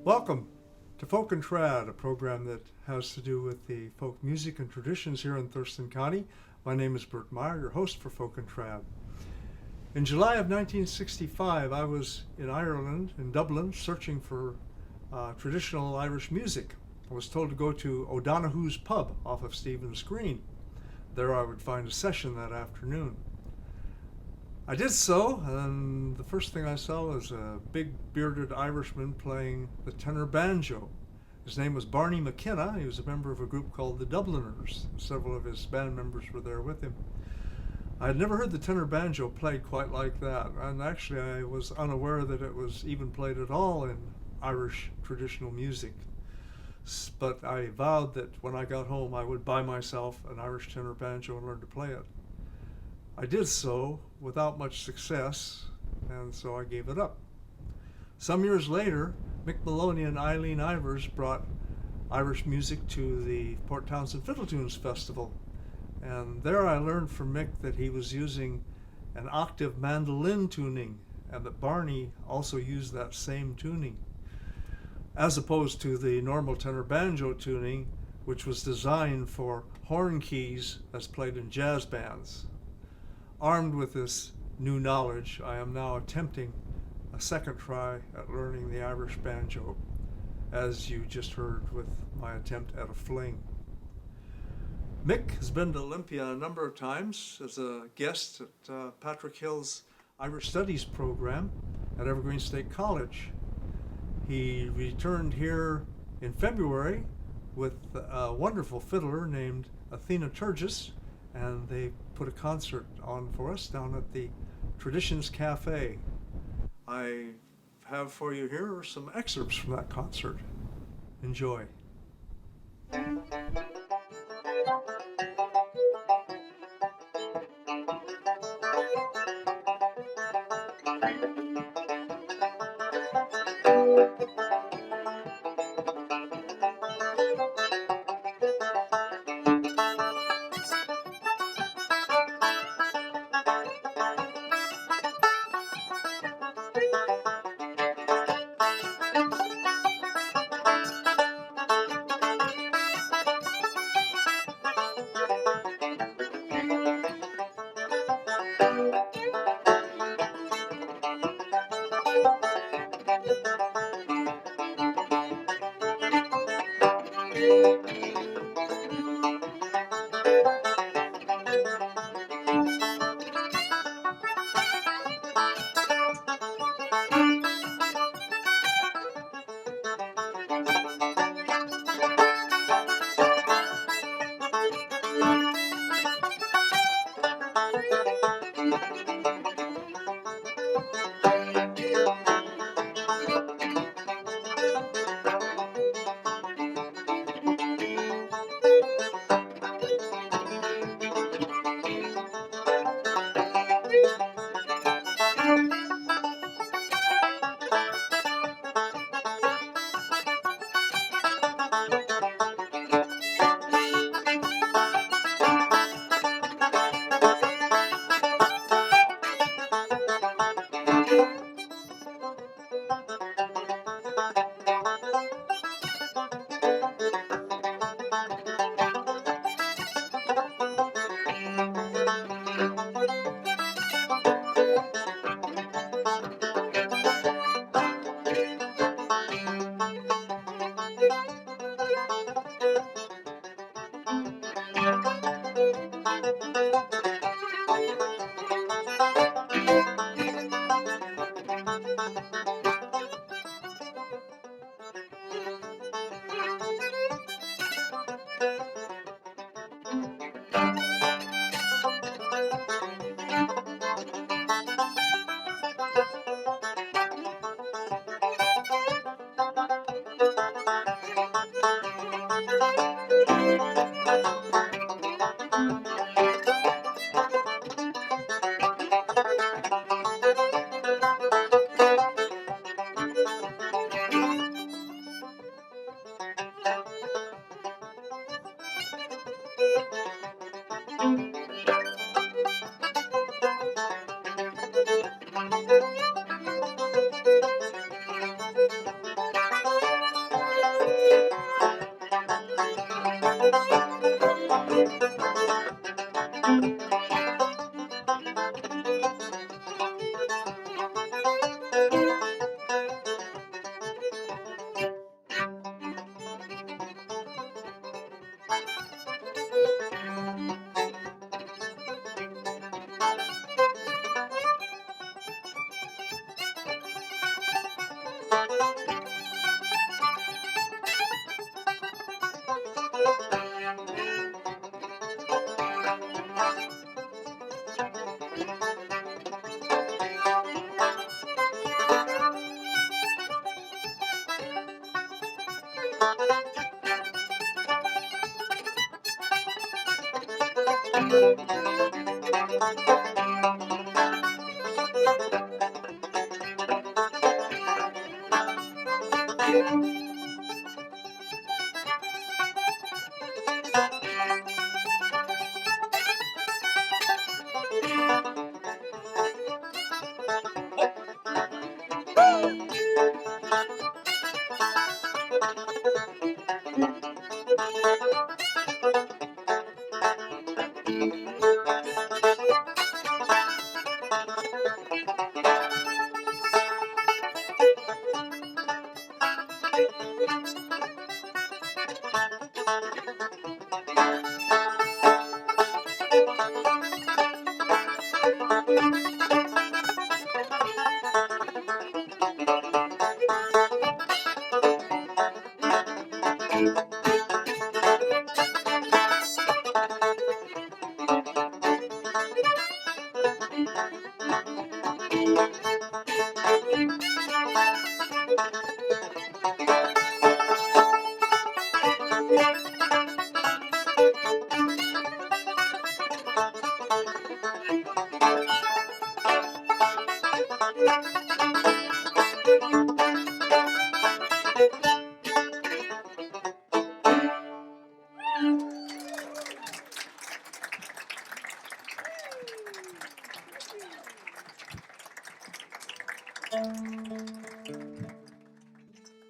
Welcome to Folk and Trad, a program that has to do with the folk music and traditions here in Thurston County. My name is Bert Meyer, your host for Folk and Trad. In July of 1965, I was in Ireland, in Dublin, searching for traditional Irish music. I was told to go to O'Donoghue's pub off of Stephen's Green. There I would find a session that afternoon. I did so, and the first thing I saw was a big bearded Irishman playing the tenor banjo. His name was Barney McKenna. He was a member of a group called the Dubliners. Several of his band members were there with him. I had never heard the tenor banjo played quite like that, and actually I was unaware that it was even played at all in Irish traditional music. But I vowed that when I got home I would buy myself an Irish tenor banjo and learn to play it. I did so without much success, and so I gave it up. Some years later, Mick Moloney and Eileen Ivers brought Irish music to the Port Townsend Fiddle Tunes Festival, and there I learned from Mick that he was using an octave mandolin tuning, and that Barney also used that same tuning, as opposed to the normal tenor banjo tuning, which was designed for horn keys as played in jazz bands. Armed with this new knowledge, I am now attempting a second try at learning the Irish banjo, as you just heard with my attempt at a fling. Mick has been to Olympia a number of times as a guest at Patrick Hill's Irish Studies program at Evergreen State College. He returned here in February with a wonderful fiddler named Athena Tergis, and they put a concert on for us down at the Traditions Cafe. I have for you here some excerpts from that concert. Enjoy.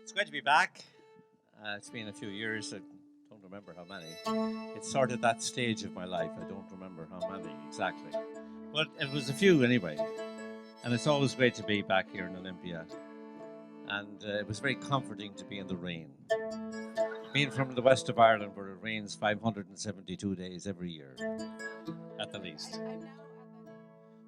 It's great to be back. It's been a few years. I don't remember how many. It's sort of that stage of my life. I don't remember how many exactly. But it was a few anyway. And it's always great to be back here in Olympia. And it was very comforting to be in the rain. Being from the west of Ireland, where it rains 572 days every year, at the least.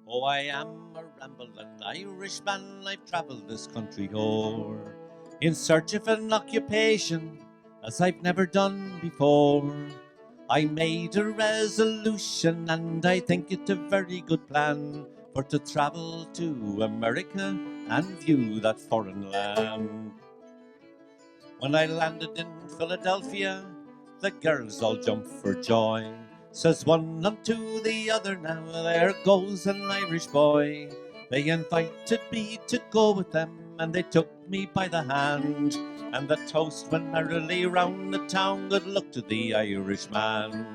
Oh, I am a rambling Irishman. I've travelled this country o'er, in search of an occupation as I've never done before. I made a resolution, and I think it's a very good plan, for to travel to America and view that foreign land. When I landed in Philadelphia, the girls all jumped for joy. Says one unto the other, now there goes an Irish boy. They invited me to go with them, and they took me by the hand, and the toast went merrily round the town, good luck to the Irishman.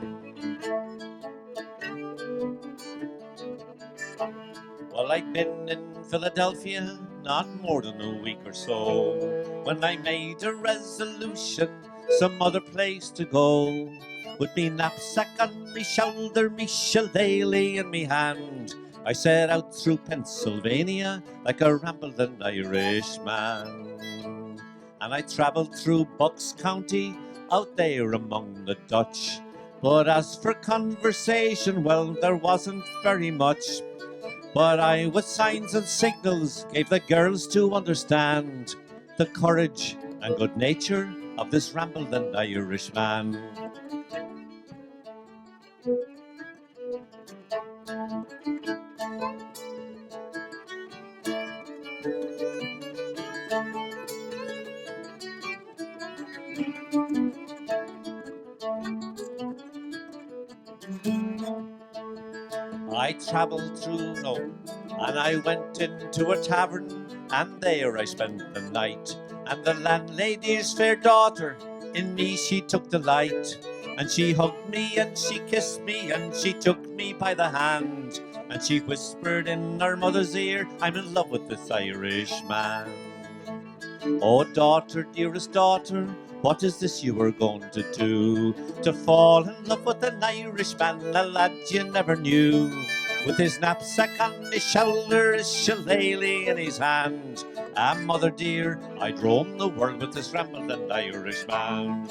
Well, I'd been in Philadelphia not more than a week or so, when I made a resolution some other place to go. With me knapsack on me shoulder, me shillelagh in me hand, I set out through Pennsylvania like a rambling Irishman. And I travelled through Bucks County, out there among the Dutch. But as for conversation, well, there wasn't very much. But I, with signs and signals, gave the girls to understand the courage and good nature of this rambling Irishman. I travelled through and I went into a tavern, and there I spent the night. And the landlady's fair daughter, in me she took delight. And she hugged me and she kissed me and she took me by the hand. And she whispered in her mother's ear, I'm in love with this Irishman. Oh, daughter, dearest daughter, what is this you are going to do? To fall in love with an Irishman, a lad you never knew. With his knapsack on his shoulder, his shillelagh in his hand. Ah, mother dear, I'd roam the world with this rambling Irishman.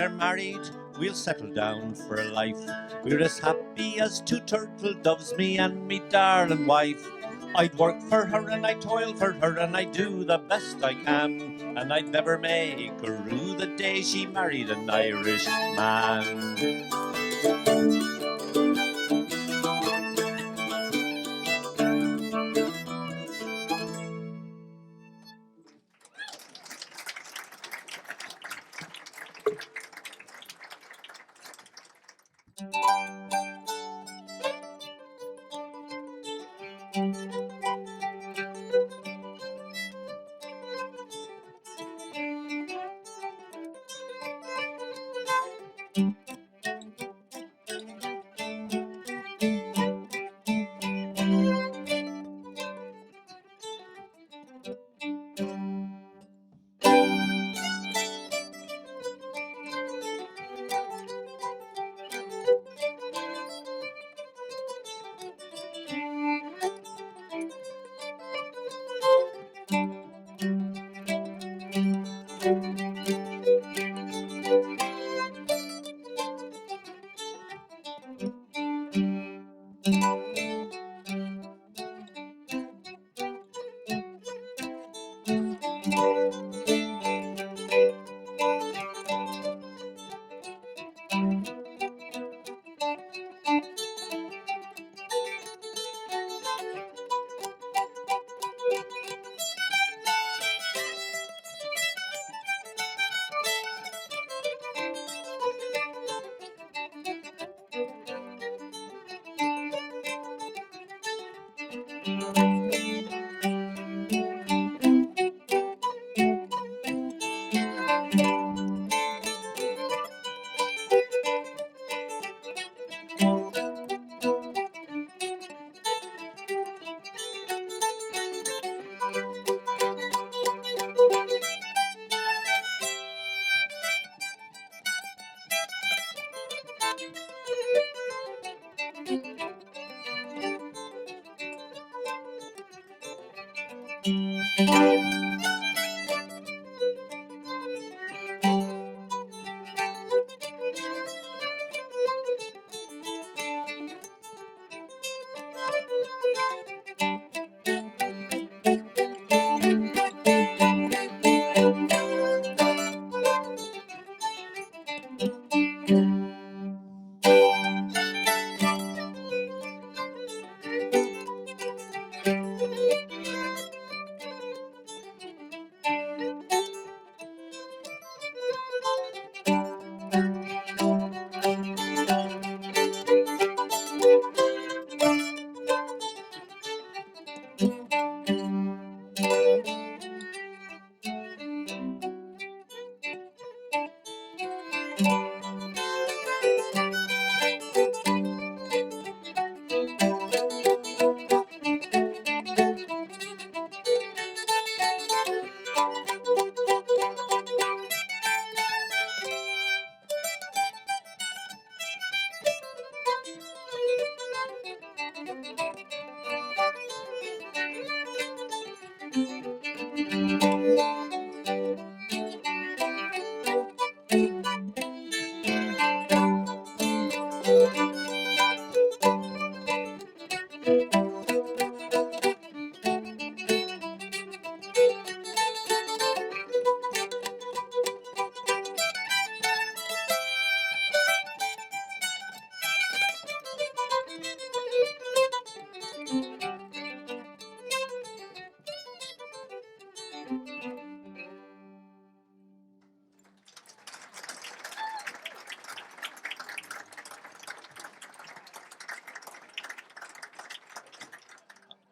are married, we'll settle down for life. We're as happy as two turtle doves, me and me darling wife. I'd work for her and I'd toil for her and I'd do the best I can, and I'd never make her rue the day she married an Irish man.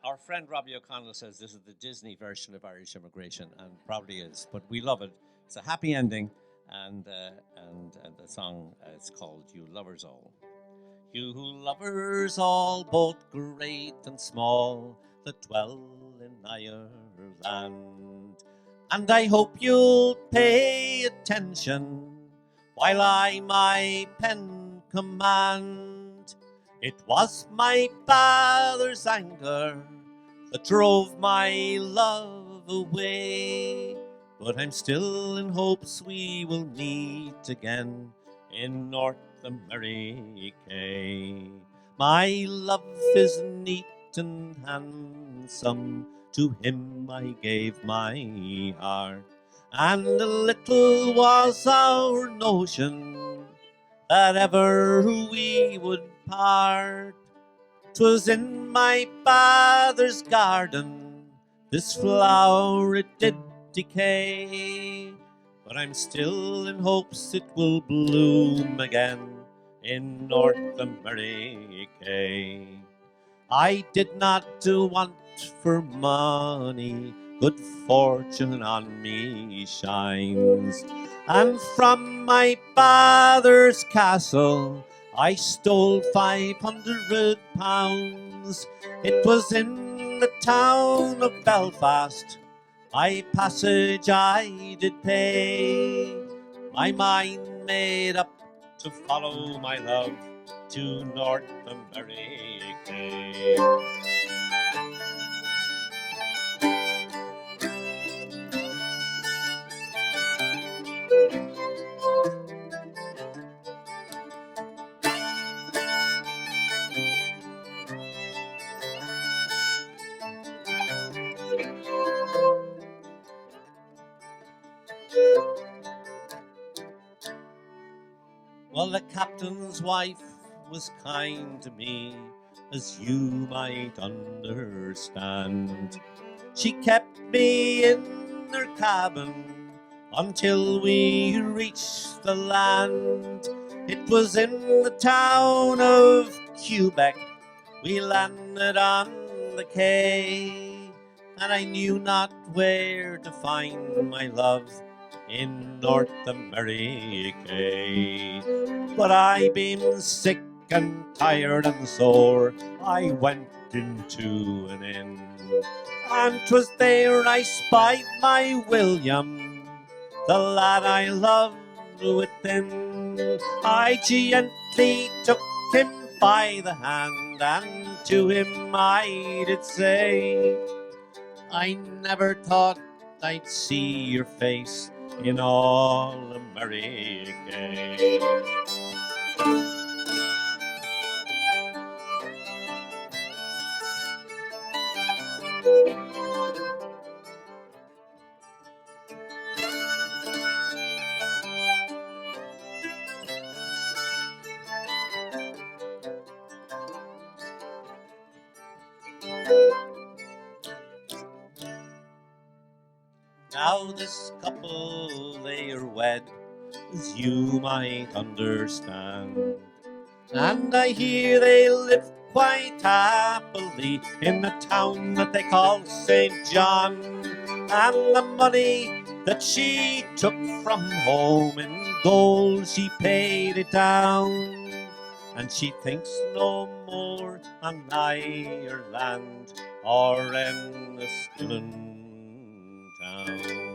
Our friend Robbie O'Connell says this is the Disney version of Irish immigration, and probably is, but we love it. It's a happy ending, and the song is called "You Lovers All." You lovers all, both great and small, that dwell in Ireland, and I hope you'll pay attention while I my pen command. It was my father's anger that drove my love away, but I'm still in hopes we will meet again in North America. My love is neat and handsome, to him I gave my heart, and a little was our notion that ever we would part. 'Twas in my father's garden, this flower it did decay, but I'm still in hopes it will bloom again in North America. I did not want for money, good fortune on me shines, and from my father's castle I stole £500. It was in the town of Belfast, my passage I did pay, my mind made up to follow my love to North America. Well, the captain's wife was kind to me, as you might understand. She kept me in her cabin until we reached the land. It was in the town of Quebec. We landed on the quay, and I knew not where to find my love in North America. But I being sick and tired and sore, I went into an inn, and 'twas there I spied my William, the lad I loved within. I gently took him by the hand, and to him I did say, I never thought I'd see your face in all America. Now this couple, they are wed, as you might understand, and I hear they live quite happily in the town that they call St. John. And the money that she took from home in gold, she paid it down, and she thinks no more on Ireland or Enniskillen town.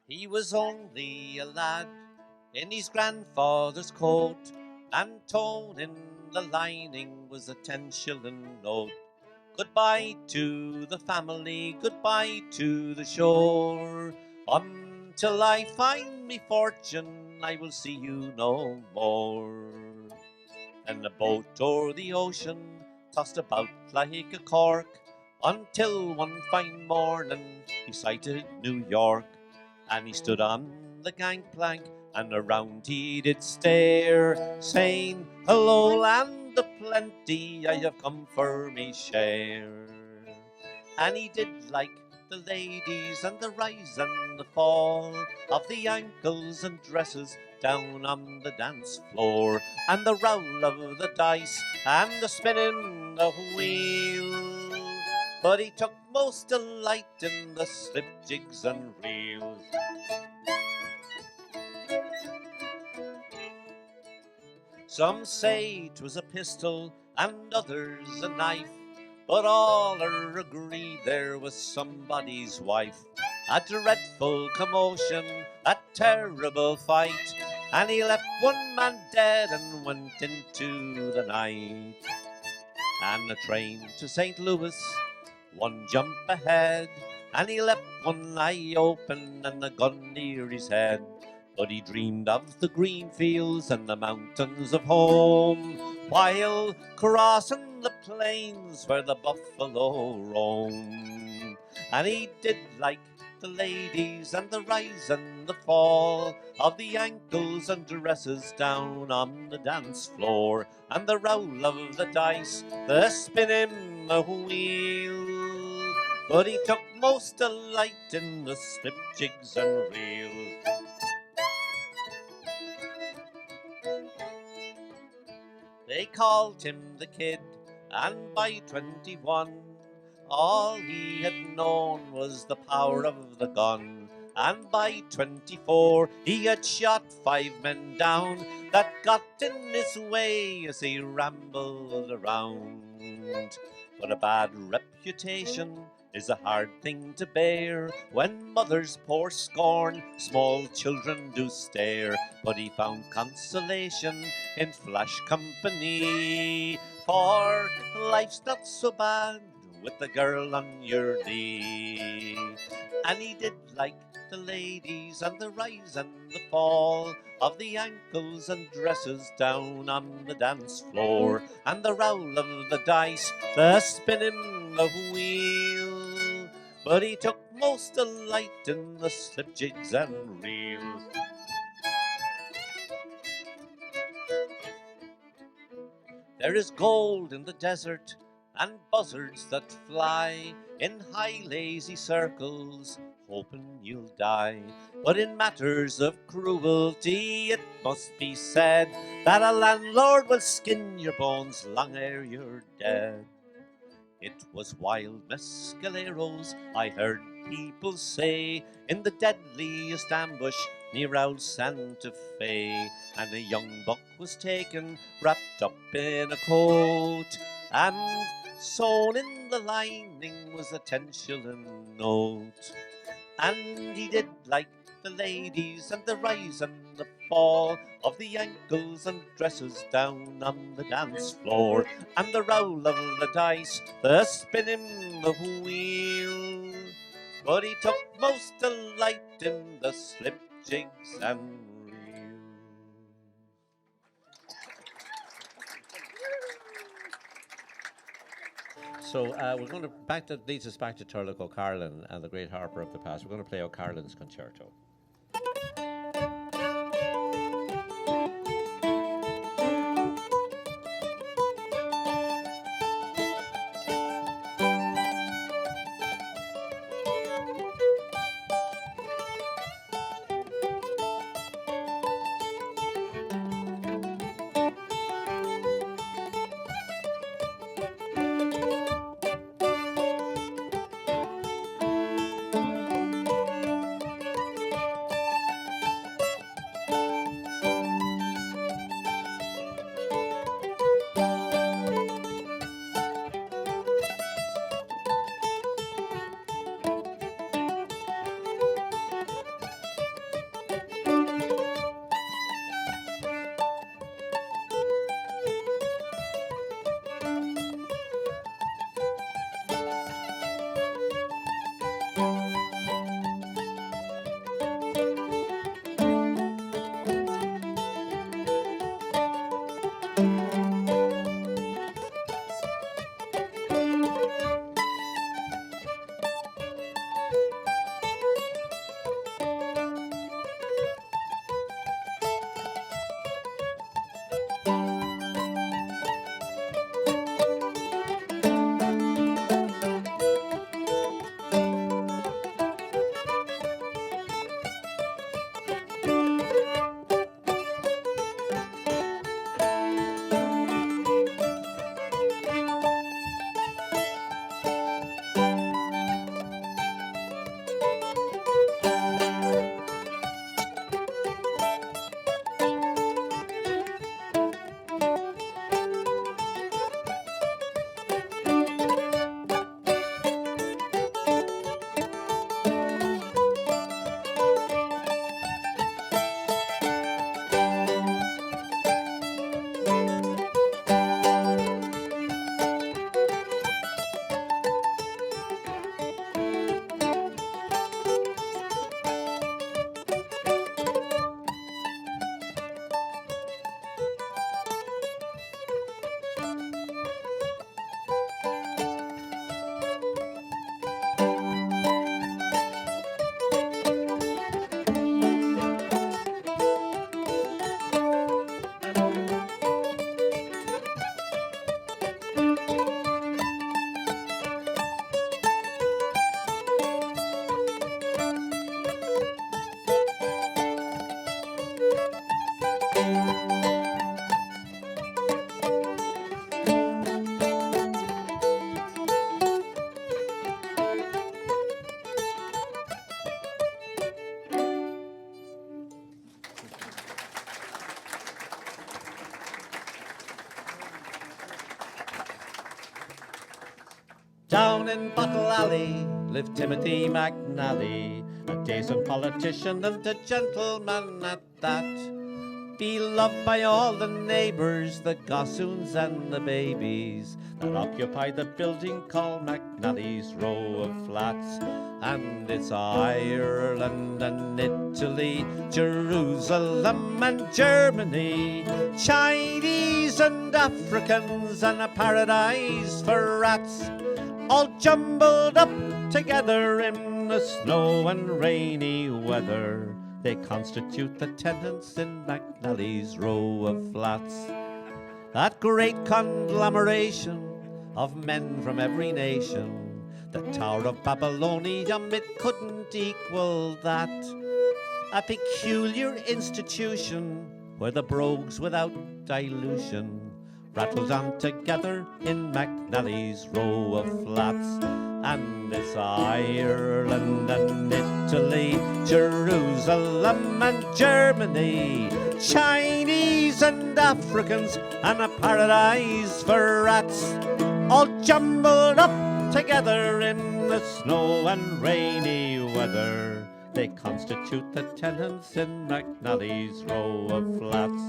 He was only a lad in his grandfather's coat, and torn in the lining was a 10-shilling note. Goodbye to the family, goodbye to the shore. Until I find me fortune, I will see you no more. And the boat o'er the ocean tossed about like a cork, until one fine morning he sighted New York. And he stood on the gangplank, and around he did stare, saying, "Hello, land of plenty, I have come for me share." And he did like the ladies, and the rise and the fall of the ankles and dresses down on the dance floor, and the roll of the dice, and the spinning the wheel. But he took most delight in the slip jigs and reels. Some say 'twas a pistol, and others a knife, but all are agreed there was somebody's wife. A dreadful commotion, a terrible fight, and he left one man dead and went into the night. And the train to St. Louis, one jump ahead, and he left one eye open and a gun near his head. But he dreamed of the green fields and the mountains of home, while crossing the plains where the buffalo roam. And he did like the ladies, and the rise and the fall of the ankles and dresses down on the dance floor, and the roll of the dice, the spinning the wheel. But he took most delight in the slip jigs and reels. They called him the Kid, and by 21, all he had known was the power of the gun. And by 24, he had shot 5 men down that got in his way as he rambled around. But a bad reputation is a hard thing to bear, when mothers pour scorn, small children do stare. But he found consolation in flash company, for life's not so bad with the girl on your knee. And he did like the ladies, and the rise and the fall of the ankles and dresses down on the dance floor, and the roll of the dice, the spinning the wheel. But he took most delight in the slip jigs and reels. There is gold in the desert, and buzzards that fly in high lazy circles, hoping you'll die. But in matters of cruelty, it must be said that a landlord will skin your bones long ere you're dead. It was wild mescaleros, I heard people say, in the deadliest ambush near old Santa Fe. And a young buck was taken, wrapped up in a coat, and Sewn in the lining was a 10-shilling note. And he did like the ladies and the rise and the fall of the ankles and dresses down on the dance floor, and the roll of the dice, the spinning the wheel. But he took most delight in the slip jigs and reels. So we're going to leads us back to Turlough O'Carlin and the great harper of the past. We're going to play O'Carlin's Concerto. Down in Bottle Alley lived Timothy McNally, a decent politician and a gentleman at that. Beloved by all the neighbours, the gossoons and the babies that occupied the building called McNally's Row of Flats. And it's Ireland and Italy, Jerusalem and Germany, Chinese and Africans and a paradise for rats, all jumbled up together in the snow and rainy weather. They constitute the tenants in McNally's Row of Flats. That great conglomeration of men from every nation, the Tower of Babylonia, it couldn't equal that. A peculiar institution where the brogues without dilution rattled on together in McNally's Row of Flats. And it's Ireland and Italy, Jerusalem and Germany, Chinese and Africans and a paradise for rats, all jumbled up together in the snow and rainy weather. They constitute the tenants in McNally's row of flats.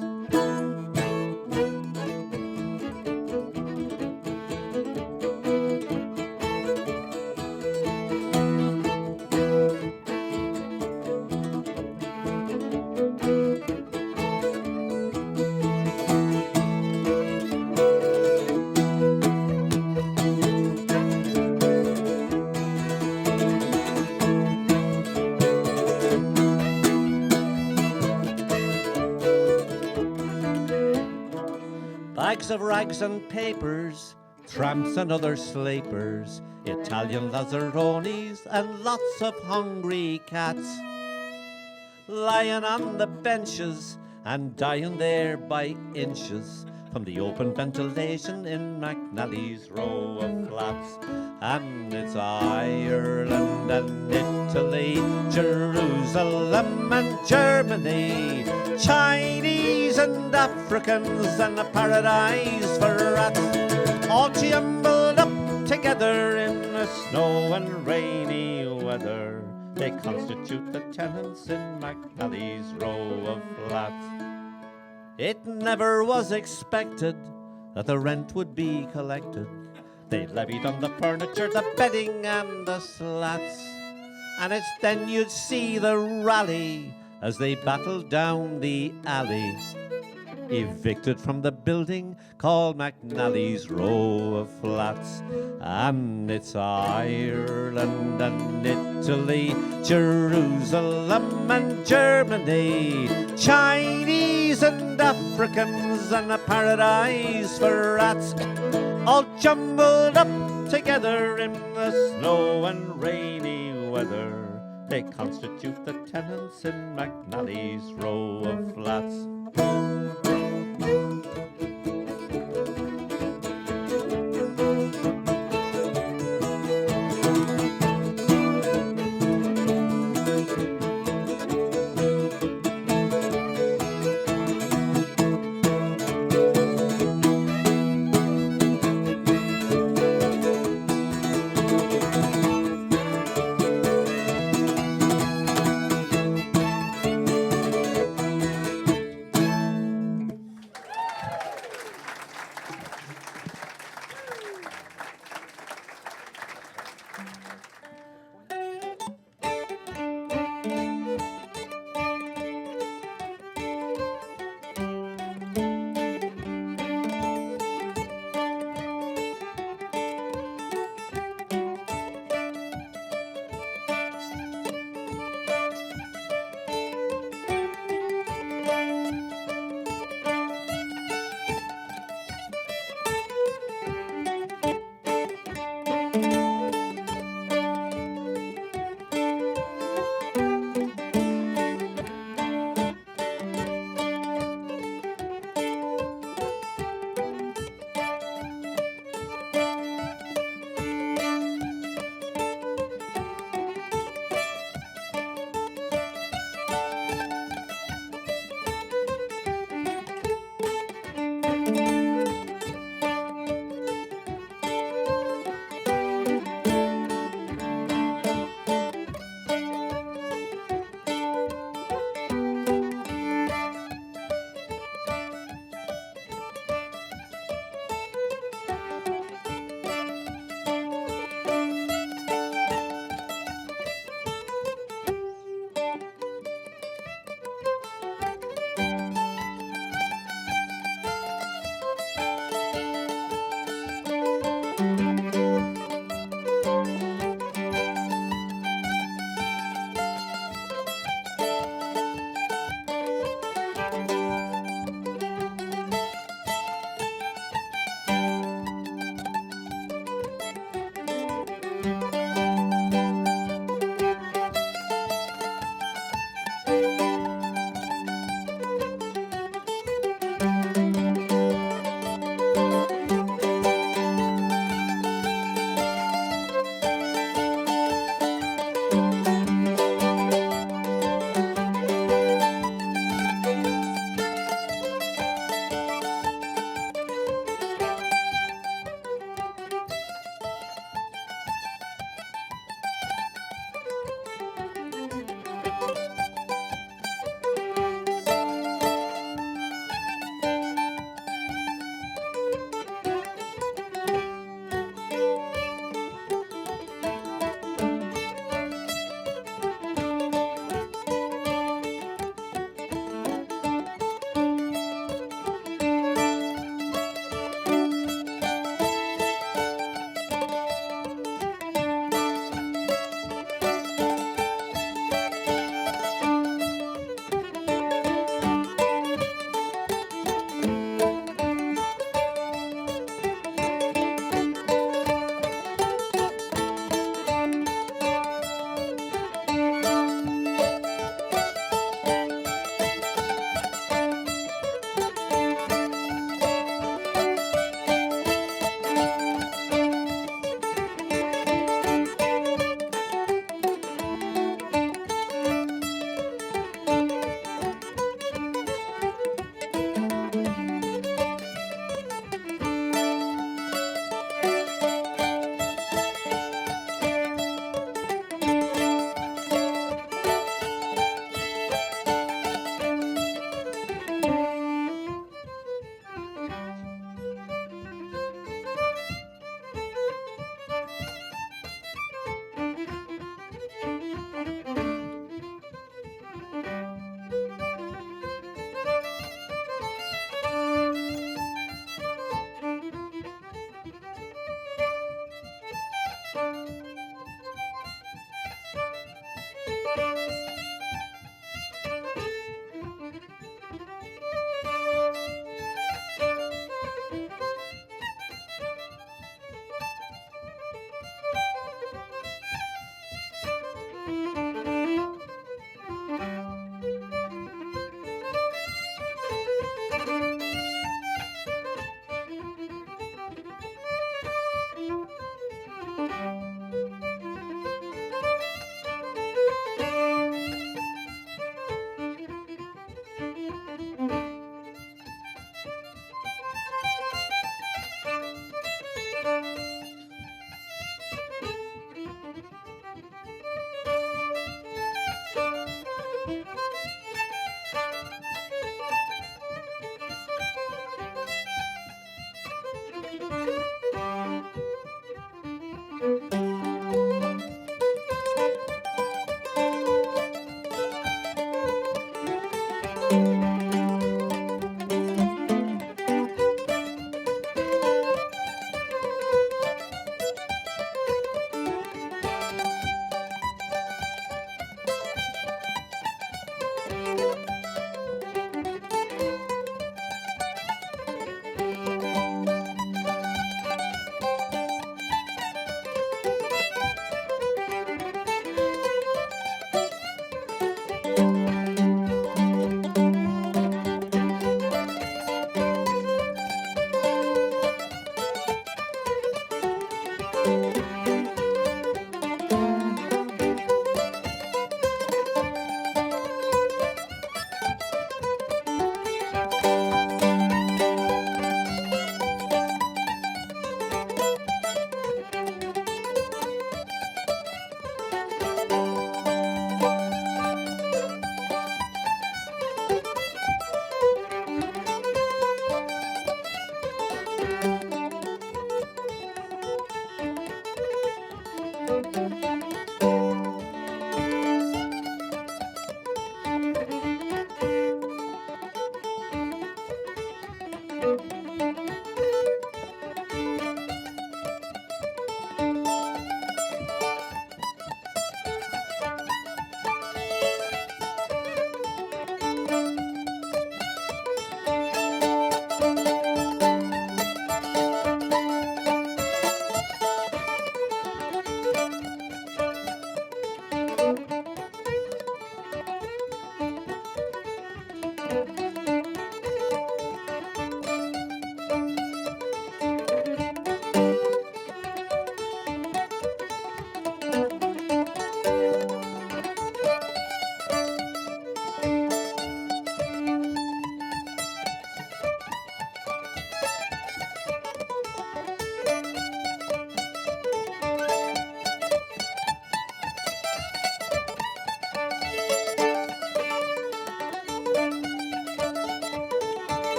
Bags of rags and papers, tramps and other slapers, Italian lazzaronis and lots of hungry cats, lying on the benches and dying there by inches from the open ventilation in McNally's row of flats. And it's Ireland and Italy, Jerusalem and Germany, Chinese and Africans and a paradise for rats, all jumbled up together in the snow and rainy weather. They constitute the tenants in McNally's row of flats. It never was expected that the rent would be collected. They levied on the furniture, the bedding and the slats. And it's then you'd see the rally as they battled down the alley, evicted from the building called McNally's row of flats. And it's Ireland and Italy, Jerusalem and Germany, Chinese and Africans and a paradise for rats, all jumbled up together in the snow and rainy weather. They constitute the tenants in McNally's row of flats.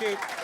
Thank you.